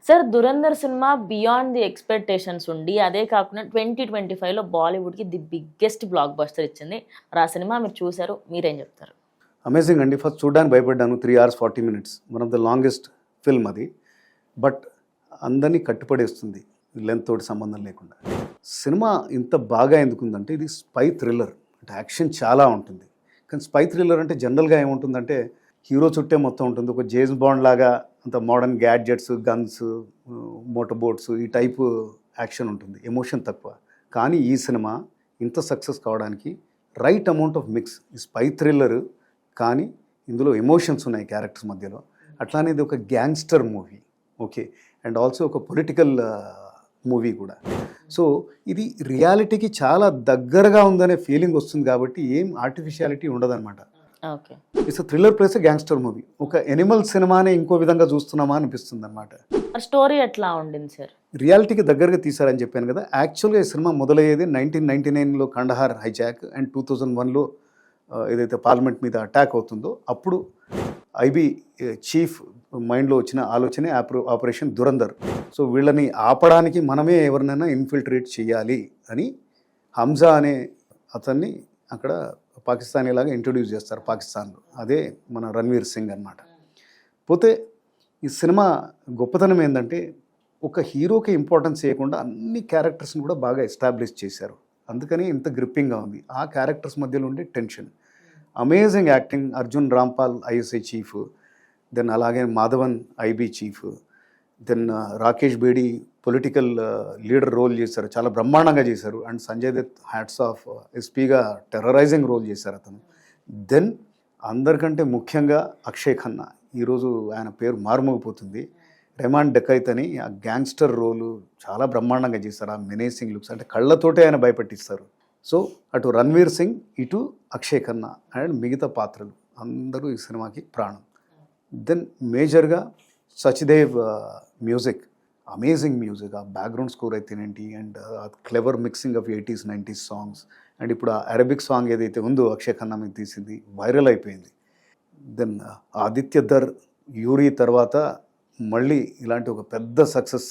Sir 'Dhurandhar' cinema beyond the expectations ఉండి, అదే కాకుండా 2025లో బాలీవుడ్‌కి ది బిగ్గెస్ట్ బ్లాక్ బస్టర్ ఇచ్చింది. మరి ఆ సినిమా మీరు చూసారు. మీరేం చెప్తారు? అమేజింగ్ అండి. ఫస్ట్ చూడడానికి భయపడ్డాను. 3 hours 40 minutes one of the longest film అది. బట్ అందరినీ కట్టుపడేస్తుంది లెంత్ తోటి సంబంధం లేకుండా. సినిమా ఇంత బాగా ఎందుకుందంటే ఇది స్పై థ్రిల్లర్. అంటే యాక్షన్ చాలా ఉంటుంది. కానీ స్పై థ్రిల్లర్ అంటే జనరల్గా ఏముంటుందంటే హీరో చుట్టే మొత్తం ఉంటుంది. ఒక జేమ్స్ బాండ్ లాగా అంత modern gadgets, guns, motor boats ఈ టైపు యాక్షన్ ఉంటుంది. ఎమోషన్ తక్కువ. కానీ ఈ సినిమా ఇంత సక్సెస్ కావడానికి రైట్ అమౌంట్ ఆఫ్ మిక్స్. ఈ స్పై థ్రిల్లర్ కానీ ఇందులో ఎమోషన్స్ ఉన్నాయి క్యారెక్టర్స్ మధ్యలో. అట్లానే ఇది ఒక gangster movie. Okay. And also ఒక పొలిటికల్ మూవీ కూడా. సో ఇది రియాలిటీకి చాలా దగ్గరగా ఉందనే ఫీలింగ్ వస్తుంది కాబట్టి ఏం ఆర్టిఫిషియాలిటీ ఉండదన్నమాట. Okay. It's thriller plus gangster movie. ఒక ఎనిమల్ సినిమానే ఇంకో విధంగా చూస్తున్నామా అనిపిస్తుంది అనమాట. స్టోరీ ఎట్లా ఉండింది సార్? రియాలిటీకి దగ్గరగా తీశారని చెప్పాను కదా. యాక్చువల్గా ఈ సినిమా మొదలయ్యేది 1999లో కండహార్ హైజాక్ అండ్ 2001లో ఏదైతే పార్లమెంట్ మీద అటాక్ అవుతుందో అప్పుడు ఐబీ చీఫ్ మైండ్లో వచ్చిన ఆలోచనే ఆపరేషన్ దురంధర్. సో వీళ్ళని ఆపడానికి మనమే ఎవరినైనా ఇన్ఫిల్ట్రేట్ చేయాలి అని హంజా అనే అతన్ని అక్కడ పాకిస్తానీలాగా ఇంట్రొడ్యూస్ చేస్తారు పాకిస్తాన్లో. అదే మన రణ్వీర్ సింగ్ అన్నమాట. పోతే ఈ సినిమా గొప్పతనం ఏంటంటే ఒక హీరోకి ఇంపార్టెన్స్ చేయకుండా అన్ని క్యారెక్టర్స్ని కూడా బాగా ఎస్టాబ్లిష్ చేశారు. అందుకని ఇంత గ్రిప్పింగ్గా ఉంది. ఆ క్యారెక్టర్స్ మధ్యలో ఉండే tension, amazing acting. Arjun Rampal ISI chief, then అలాగే Madhavan IB chief, then Rakesh Bedi political leader role చేశారు, చాలా బ్రహ్మాండంగా చేశారు. And Sanjay Dutt hats off ఎస్పీగా టెర్రరైజింగ్ రోల్ చేశారు అతను. దెన్ అందరికంటే ముఖ్యంగా అక్షయ్ ఖన్నా, ఈరోజు ఆయన పేరు మారుమోగిపోతుంది. రెమాన్ డెకైత్ అని ఆ గ్యాంగ్స్టర్ రోలు చాలా బ్రహ్మాండంగా చేశారు. ఆ మెనేసింగ్ లుక్స్ అంటే కళ్ళతోటే ఆయన భయపెట్టిస్తారు. సో అటు రణ్వీర్ సింగ్, ఇటు అక్షయ్ ఖన్నా అండ్ మిగతా పాత్రలు అందరూ ఈ సినిమాకి ప్రాణం. దెన్ మేజర్గా సచ్దేవ్ మ్యూజిక్, అమేజింగ్ మ్యూజిక్. ఆ బ్యాక్గ్రౌండ్ స్కోర్ అయితేనేంటి and clever mixing of 80s 90s songs. And ఇప్పుడు ఆ అరబిక్ సాంగ్ ఏదైతే ఉందో అక్షయ్ ఖన్నా మీద తీసింది వైరల్ అయిపోయింది. దెన్ ఆదిత్య ధర్ యూరి తర్వాత మళ్ళీ ఇలాంటి ఒక పెద్ద సక్సెస్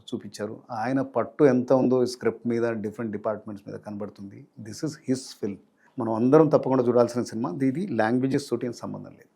చూపించారు. ఆయన పట్టు ఎంత ఉందో ఈ స్క్రిప్ట్ మీద, డిఫరెంట్ డిపార్ట్మెంట్స్ మీద కనబడుతుంది. This is his film. మనం అందరం తప్పకుండా చూడాల్సిన సినిమా. ఇది లాంగ్వేజెస్ తోటి ఏం సంబంధం లేదు.